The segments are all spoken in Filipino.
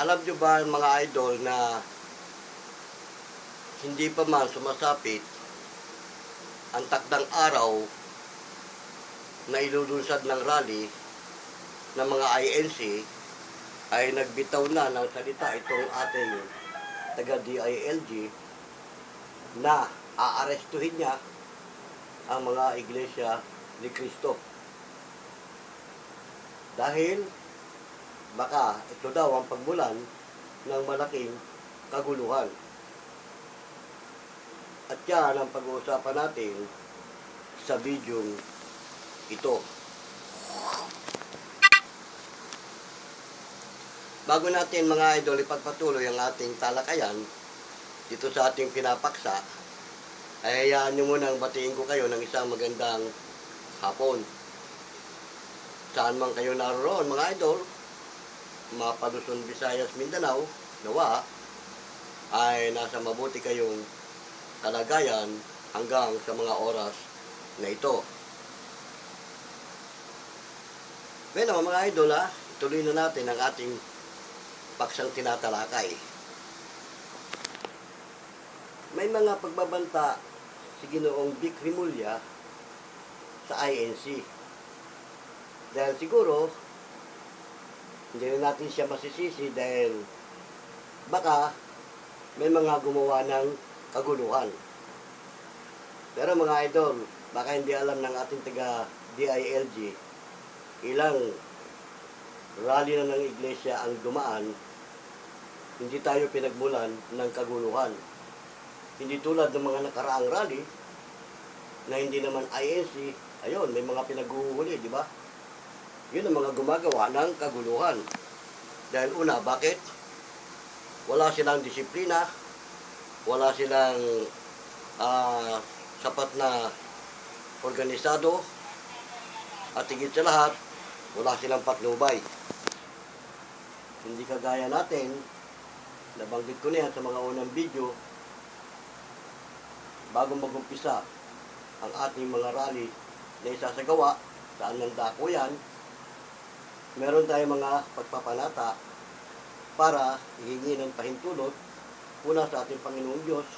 Alam nyo ba mga idol na hindi pa man sumasapit ang takdang araw na ilulunsad ng rally ng mga INC ay nagbitaw na ng salita itong ating taga-DILG na aarestuhin niya ang mga iglesia ni Cristo. Dahil baka ito daw ang pagmulan ng malaking kaguluhan. At yan ang pag-uusapan natin sa video ito. Bago natin mga idol ipagpatuloy ang ating talakayan dito sa ating pinapaksa, ay hayaan nyo munang batiin ko kayo ng isang magandang hapon. Saan man kayo naroon mga idol, mga Luzon, Visayas, Mindanao, nawa ay nasa mabuti kayong kalagayan hanggang sa mga oras na ito. Bueno mga idol, ituloy na natin ang ating paksang tinatalakay. May mga pagbabanta si Ginoong Vic Rimulya sa INC. Dahil siguro, hindi na natin siya masisisi dahil baka may mga gumawa ng kaguluhan. Pero mga idol, baka hindi alam ng ating taga DILG, ilang rally na ng iglesia ang dumaan, hindi tayo pinagmulan ng kaguluhan. Hindi tulad ng mga nakaraang rally na hindi naman INC, ayun, may mga pinaghuhuli, di ba? Yun ang mga gumagawa ng kaguluhan. Dahil una, bakit? Wala silang disiplina, wala silang sapat na organisado, at higit sa lahat, wala silang patnubay. Hindi kagaya natin, nabanggit ko na yan sa mga unang video, bago mag-umpisa ang ating mga rally na isasagawa, saan ng dako yan, meron tayong mga pagpapanata para hihingi ng pahintulot, una sa ating Panginoong Diyos,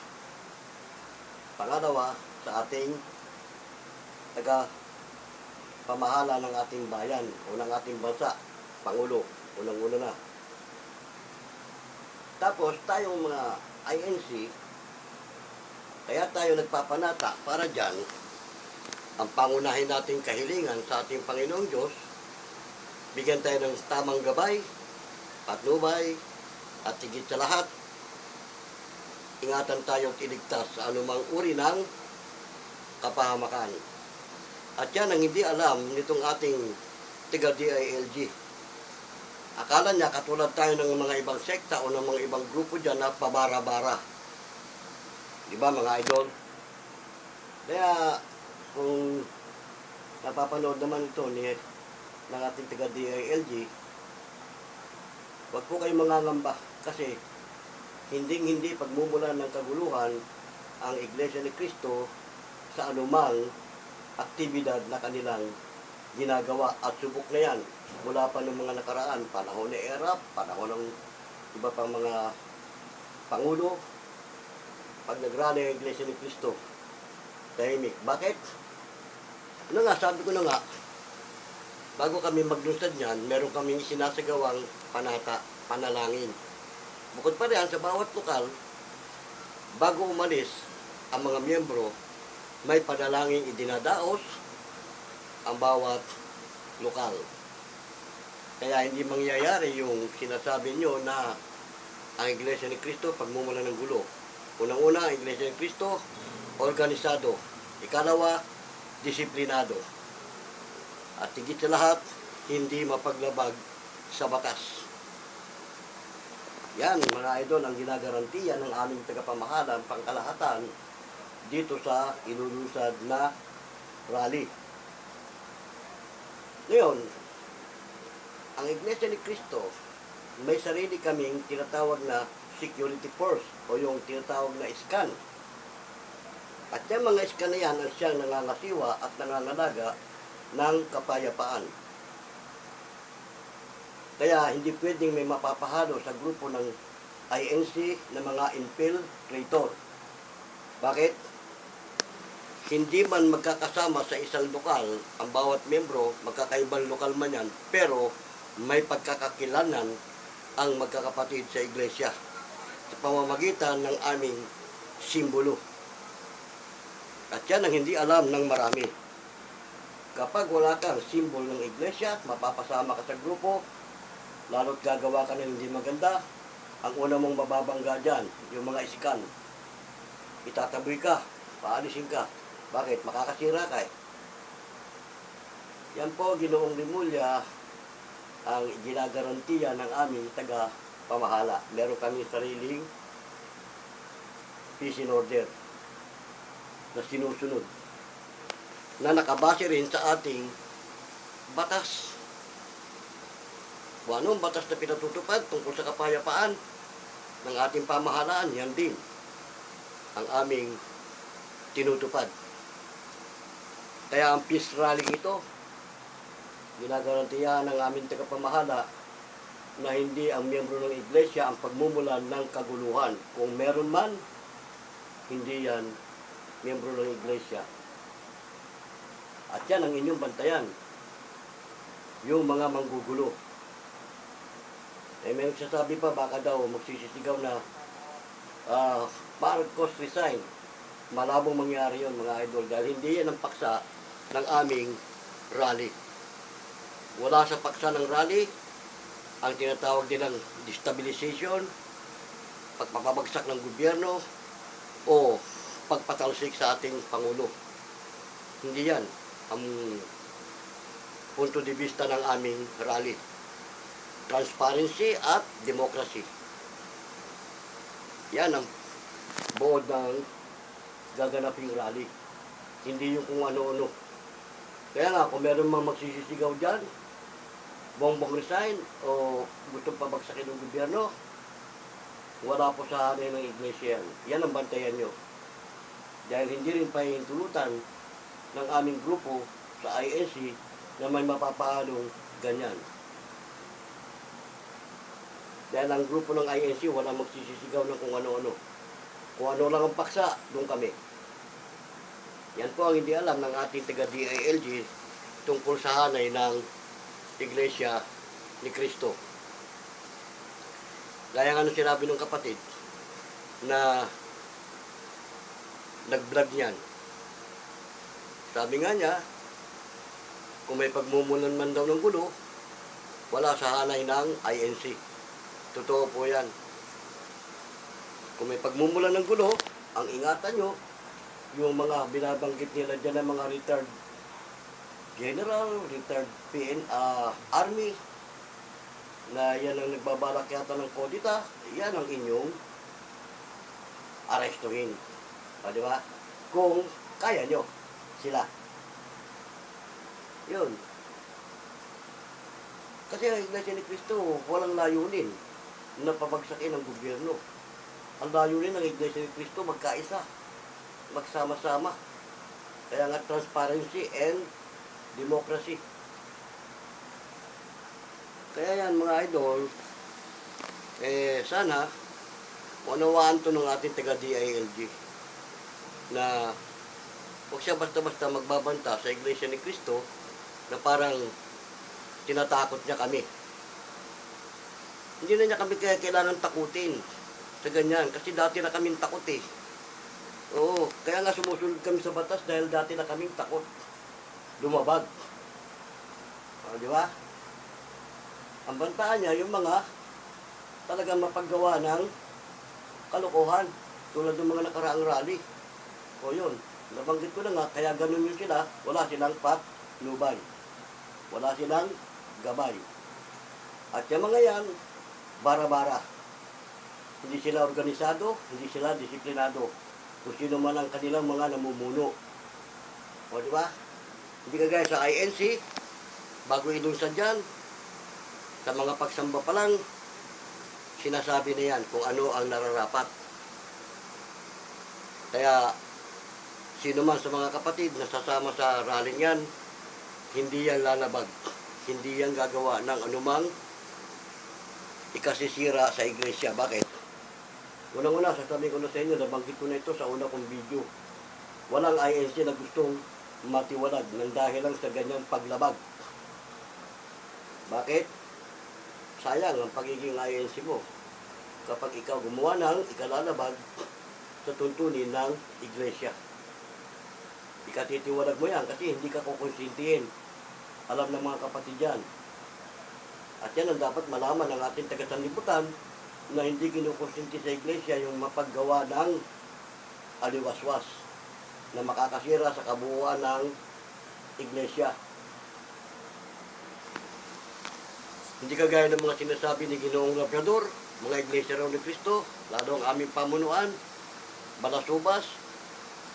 pangalawa sa ating pamahala ng ating bayan o ng ating bansa, Pangulo, unang-una na. Tapos tayong mga INC, kaya tayo nagpapanata para dyan, ang pangunahin nating kahilingan sa ating Panginoong Diyos, bigyan tayo ng tamang gabay, patnubay, at higit sa lahat, ingatan tayong iligtas sa anumang uri ng kapahamakan. At yan ang hindi alam nitong ating taga-DILG. Akala niya katulad tayo ng mga ibang sekta o ng mga ibang grupo dyan na pabara-bara. Di ba mga idol? Kaya kung napapanood naman ito ng ating taga-DILG, huwag po kayong mangangamba kasi hindi pagmumulan ng kaguluhan ang Iglesia ni Cristo sa anumang aktibidad na kanilang ginagawa at subok na yan mula pa ng mga nakaraan, panahon ni ERAP, panahon ng iba pang mga pangulo, pag nagrally ang Iglesia ni Cristo, tahimik. Bakit? Ano nga, sabi ko na nga, bago kami maglunsad niyan, meron kaming sinasagawang panalangin. Bukod pa rin sa bawat lokal, bago umalis ang mga miyembro, may panalangin idinadaos ang bawat lokal. Kaya hindi mangyayari yung sinasabi nyo na ang Iglesia ni Cristo pagmumula ng gulo. Unang-una, ang Iglesia ni Cristo, organisado. Ikalawa, disiplinado. At higit sa lahat, hindi mapaglabag sa batas. Yan, mga idol, ang ginagarantiya ng aming tagapamahalan, pangkalahatan, dito sa ilulunsad na rally. Ngayon, ang Iglesia ni Cristo, may sarili kaming tinatawag na security force o yung tinatawag na scan. At yung mga scan na yan ang siyang nangangasiwa at nangangalaga ng kapayapaan. Kaya hindi pwedeng may mapapahalo sa grupo ng INC na mga infiltrator. Bakit? Hindi man magkakasama sa isang lokal, ang bawat membro, magkakaibang lokal man yan, pero may pagkakakilanan ang magkakapatid sa iglesia sa pamamagitan ng aming simbolo. At yan ang hindi alam ng marami. Kapag wala kang simbol ng iglesia, mapapasama ka sa grupo, lalo't gagawa ka ng hindi maganda, ang una mong mababangga dyan, yung mga iskan. Itataboy ka, paalisin ka. Bakit? Makakasira ka eh. Yan po, Ginoong Rimulya, ang ginagarantiya ng aming taga-pamahala. Meron kami sariling peace and order na sinusunod, na nakabase rin sa ating batas. Kung anong batas na pinatutupad tungkol sa kapayapaan ng ating pamahalaan, yan din ang aming tinutupad. Kaya ang peace rally ito, ginagarantiyahan ng aming tagapamahala na hindi ang miyembro ng iglesia ang pagmumulan ng kaguluhan. Kung meron man, hindi yan miyembro ng iglesia. At yan ang inyong bantayan, yung mga manggugulo. Eh, may nagsasabi pa, baka daw magsisisigaw na Marcos resign. Malabong mangyari yun, mga idol, dahil hindi yan ang paksa ng aming rally. Wala sa paksa ng rally ang tinatawag din ng destabilization, pagpapabagsak ng gobyerno, o pagpatalsik sa ating Pangulo. Hindi yan ang punto de vista ng aming rally. Transparency at democracy. Yan ang buod ng gaganaping rally. Hindi yung kung ano-ano. Kaya nga, kung meron mang magsisisigaw dyan, bongbong resign, o gustong pabagsakin ng gobyerno, wala po sa hanin ng iglesia yan. Yan ang bantayan nyo. Dahil hindi rin pahihintulutan ng aming grupo sa INC na may mapapahalong ganyan. Dahil ang grupo ng INC wala magsisisigaw ng kung ano-ano. Kung ano lang ang paksa, doon kami. Yan po ang hindi alam ng ating taga-DILG tungkol sa hanay ng Iglesia ni Cristo. Gaya nga nung sinabi ng kapatid na nag-vlog niyan. Sabi nga niya, kung may pagmumulan man daw ng gulo, wala sa hanay ng INC. Totoo po yan. Kung may pagmumulan ng gulo, ang ingatan nyo, yung mga binabanggit nila dyan ng mga retired general, retired army, na yan ang nagbabalak yata ng kodita, yan ang inyong arestuhin. O, di ba? Kung kaya nyo sila. Yun. Kasi ang Iglesia ni Cristo, walang layunin na pabagsakin ng gobyerno. Ang layunin ng Iglesia ni Cristo, magkaisa, magsama-sama. Kaya nga transparency and democracy. Kaya yan mga idol, sana unawaan to ng ating taga-DILG na huwag siya basta-basta magbabanta sa Iglesia ni Cristo na parang tinatakot niya kami. Hindi na niya kami kailangan takutin sa ganyan kasi dati na kaming takot eh. Oo, kaya nga sumusunod kami sa batas dahil dati na kaming takot lumabag. O, di ba? Ang bantaan niya, yung mga talagang mapaggawa ng kalokohan tulad ng mga nakaraang rally. O yun, nabanggit ko na nga, kaya ganun yun sila, wala silang patnubay. Wala silang gabay. At yung mga yan, bara-bara. Hindi sila organisado, hindi sila disiplinado. Kung sino man ang kanilang mga namumuno. O di ba? Hindi kagaya sa INC, bago inunsan dyan, sa mga pagsamba pa lang, sinasabi na yan kung ano ang nararapat. Kaya, sino man sa mga kapatid na sasama sa rally yan, hindi yan lalabag. Hindi yan gagawa ng anumang ikasisira sa iglesia. Bakit? Unang-una, sasabihin ko na sa inyo, nabanggit ko na ito sa una kong video. Walang INC na gustong matiwalag ng dahil lang sa ganyang paglabag. Bakit? Sayang ang pagiging INC mo kapag ikaw gumawa ng ikalalabag sa tuntunin ng iglesia. Ikatitiwalag mo yan kasi hindi ka kukonsintihin. Alam ng mga kapatid yan. At yan ang dapat malaman ng ating taga-sanlibutan na hindi kinukonsinti sa iglesia yung mapaggawa ng aliwaswas na makakasira sa kabuuan ng iglesia. Hindi kagaya ng mga sinasabi ni Ginoong Labrador, mga iglesia raw ni Cristo, lalo ang aming pamunuan, balasubas,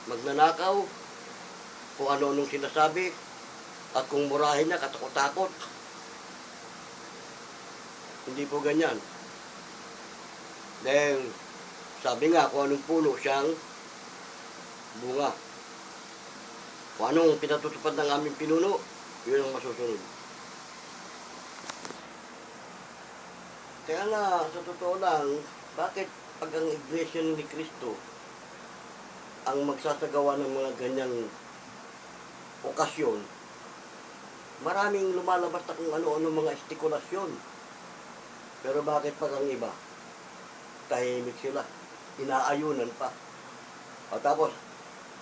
magnanakaw, kung ano-anong sinasabi, at kung murahin niya, katakot-takot. Hindi po ganyan. Dahil, sabi nga, kung anong puno siyang bunga. Kung anong pinatutupad ng aming pinuno, yun ang masusunod. Kaya na, sa totoo lang, bakit pag ang iglesia ni Cristo ang magsasagawa ng mga ganyang okasyon, maraming lumalabas na kung ano-ano mga estikulasyon. Pero bakit pag ang iba, tahimik sila, inaayunan pa. O tapos,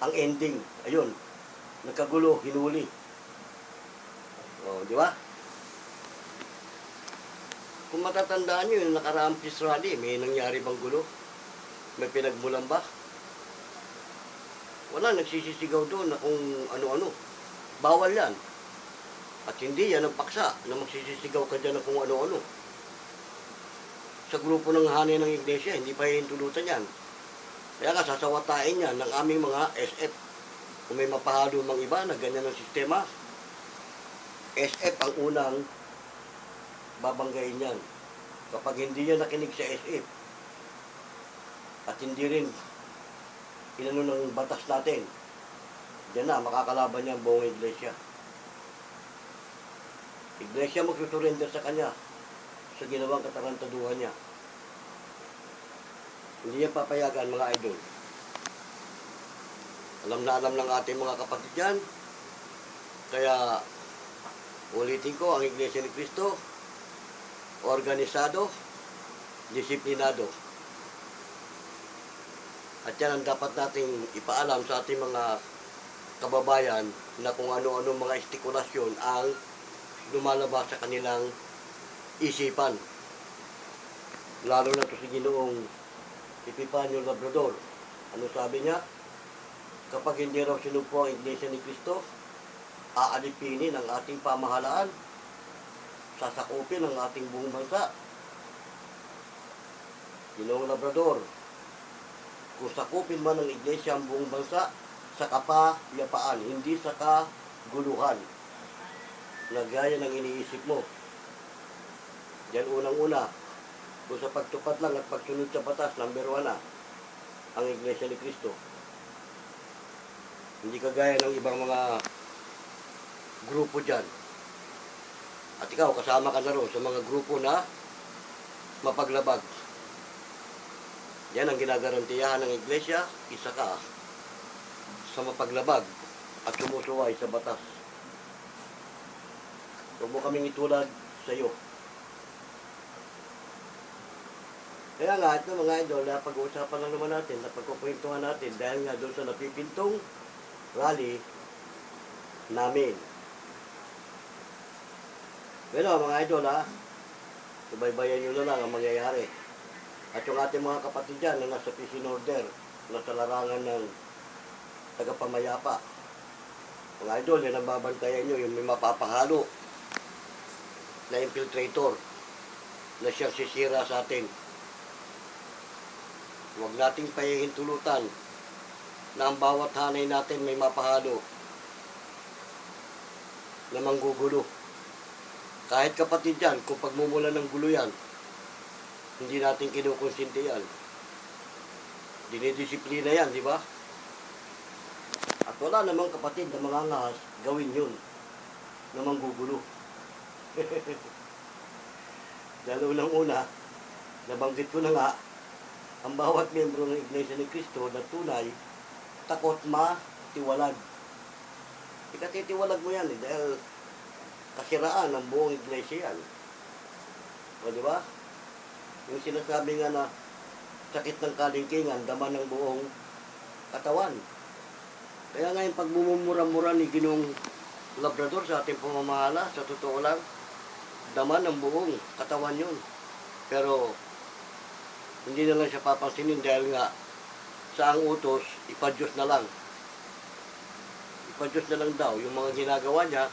ang ending, ayun, nagkagulo, hinuli. O, di ba? Kung matatandaan nyo, yung nakaraang peace rally, may nangyari bang gulo? May pinagmulan ba? Wala, nagsisisigaw doon na kung ano-ano. Bawal yan. At hindi yan ang paksa na magsisisigaw ka dyan na kung ano-ano. Sa grupo ng hanay ng iglesia, hindi pa hihintulutan yan. Kaya nga, sasawatain yan ng aming mga SF. Kung may mapahalo mang iba na ganyan ang sistema, SF ang unang babanggain yan. Kapag hindi yan nakinig sa SF, at hindi rin inano ng batas natin, diyan na, makakalaban niya ang buong iglesia. Iglesia magsusurrender sa kanya sa ginawang katarantaduhan niya. Hindi niya papayagan, mga idol. Alam na alam ng ating mga kapatid yan. Kaya, ulitin ko, ang Iglesia ni Cristo, organisado, disiplinado. At yan ang dapat nating ipaalam sa ating mga kababayan na kung ano-ano mga estikulasyon ang lumalabas sa kanilang isipan. Lalo na ito si Ginoong Epifanio Labrador. Ano sabi niya? Kapag hindi raw sinumpo ang Iglesia ni Cristo, aalipinin ang ating pamahalaan, sasakupin ang ating buong bansa. Ginoong Labrador, kung sakupin man ng Iglesia ang buong bansa, sa kapayapaan, hindi sa kaguluhan, na gaya ng iniisip mo. Diyan unang-una, kung sa pagtupad lang at pagsunod sa batas, number 1 na, ang Iglesia ni Cristo. Hindi kagaya ng ibang mga grupo dyan. At ikaw, kasama ka na rin sa mga grupo na mapaglabag. Yan ang ginagarantiyahan ng Iglesia, isa ka sa mapaglabag at sumusuway sa batas. Huwag mo kaming itulad sa iyo. Kaya nga, ito mga idol, pag-uusapan lang naman natin, pagkukwentuhan natin, dahil nga doon sa napipintong rally namin. Pero mga idol subaybayan nyo na lang ang mangyayari. At yung ating mga kapatid dyan na nasa peace in order, nasa larangan ng tagapamayapa. Mga idol, yan ang babantayan nyo, yung may mapapahalo na infiltrator na siyang sisira sa atin. Huwag nating pahihintulutan na ang bawat hanay natin may mapahalo na manggugulo. Kahit kapatid yan, kung pagmumula ng gulo yan, hindi natin kinukonsinti yan. Dinidisiplina yan, di ba? At wala namang kapatid na mangangahas, gawin yun na manggugulo. Dahil unang-una, nabanggit ko na nga, ang bawat miyembro ng Iglesia ni Cristo na tunay, takot matiwalag. Ikatitiwalag mo yan dahil kasiraan ng buong Iglesia yan. O di ba? Yung sinasabi nga na sakit ng kalingkingan, dama ng buong katawan. Kaya nga yung pagmumura-mura ni Ginoong Labrador sa ating pamamahala, sa totoo lang, dama ng buong katawan yun. Pero hindi na lang siya papansinin dahil nga sa ang utos, ipa-Diyos na lang. Ipa-Diyos na lang daw. Yung mga ginagawa niya,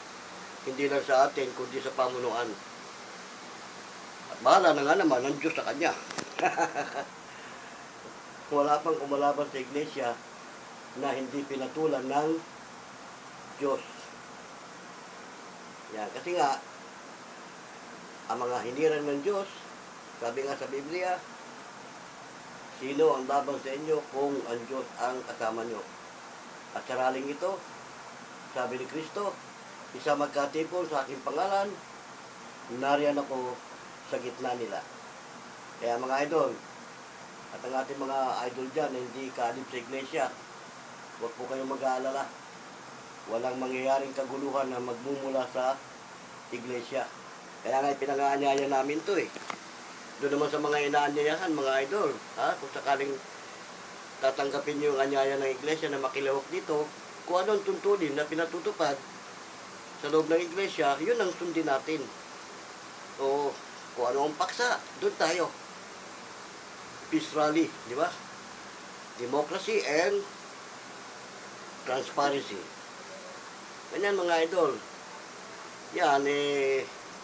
hindi lang sa atin, kundi sa pamunuan. At bahala na nga naman ang Diyos sa kanya. Wala pang kumalaban sa iglesia na hindi pinatulan ng Diyos. Yan. Kasi nga, ang mga hiniran ng Diyos, sabi nga sa Biblia, sino ang laban sa inyo kung ang Diyos ang kasama nyo? At saraling ito, sabi ni Kristo, isa magkatipon sa aking pangalan, nariyan ako sa gitna nila. Kaya mga idol, at ang ating mga idol dyan na hindi kaalib sa iglesia, huwag po kayong mag-aalala. Walang mangyayaring kaguluhan na magmumula sa iglesia. Kaya nga pinangaanyaya namin to eh. Doon naman sa mga inaanyayahan, mga idol, ha? Kung sakaling tatanggapin nyo yung anyaya ng iglesia na makilahok dito, kung anong tuntunin na pinatutupad sa loob ng iglesia, yun ang sundin natin. O kung ano ang paksa, doon tayo. Peace rally, di ba? Democracy and transparency. Ganyan mga idol. Yan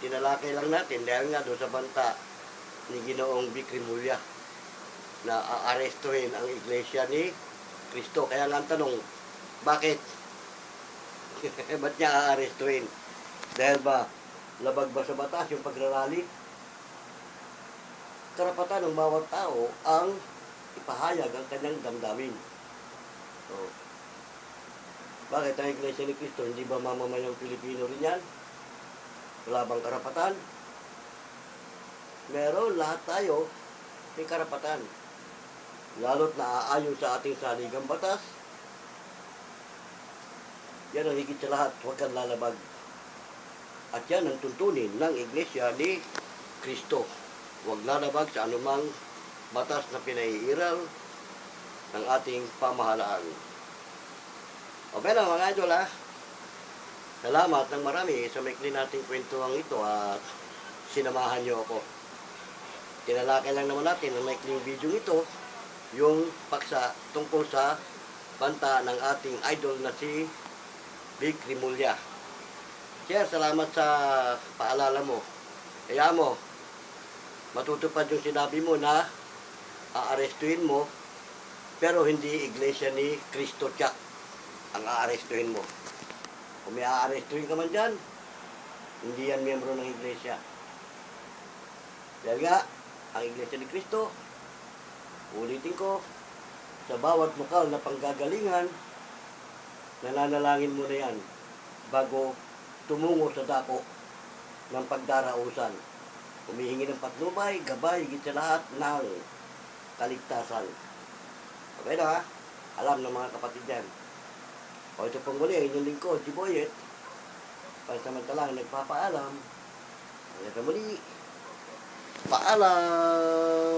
tinalakay lang natin dahil nga doon sa banta ni Ginoong Vic Rimulya na aarestuhin ang iglesia ni Cristo. Kaya nga ang tanong, bakit? Ba't niya aarestuhin? Dahil ba, labag ba sa batas yung pagrarally? Karapatan ng bawat tao ang ipahayag ang kanyang damdamin. So, bakit ang iglesia ni Cristo hindi ba mamamayang Pilipino rin yan? Wala bang karapatan? Meron, lahat tayo may karapatan. Lalo't naaayon sa ating saligang batas. Yan ang higit sa lahat, huwag kang lalabag. At yan ang tuntunin ng iglesia ni Cristo. Huwag lalabag sa anumang batas na pinaiiral ng ating pamahalaan. Okay lang mga idol ha. Salamat ng marami sa maikli nating kwentuhan ito at sinamahan niyo ako. Tinalakay lang naman natin ang maikling video ito, yung paksa tungkol sa banta ng ating idol na si Vic Rimulya. Sir, salamat sa paalala mo. Kaya mo, matutupad yung sinabi mo na aarestuhin mo, pero hindi iglesia ni Cristo Tiyak ang aarestuhin mo. Kung may aarestuhin ka man dyan, hindi yan miyembro ng iglesia. Dahil nga, ang iglesia ni Cristo, ulitin ko, sa bawat lokal na panggagalingan, nananalangin mo na yan bago tumungo sa dako ng pagdarausan. Humihingi ng patnubay, gabay, higit sa lahat ng kaligtasan. Okay na ha? Alam ng mga kapatid yan. O ito pong muli, inyong lingkod, si Boyet. Pansamantalang nagpapaalam. Hanggang sa muli. Paalam!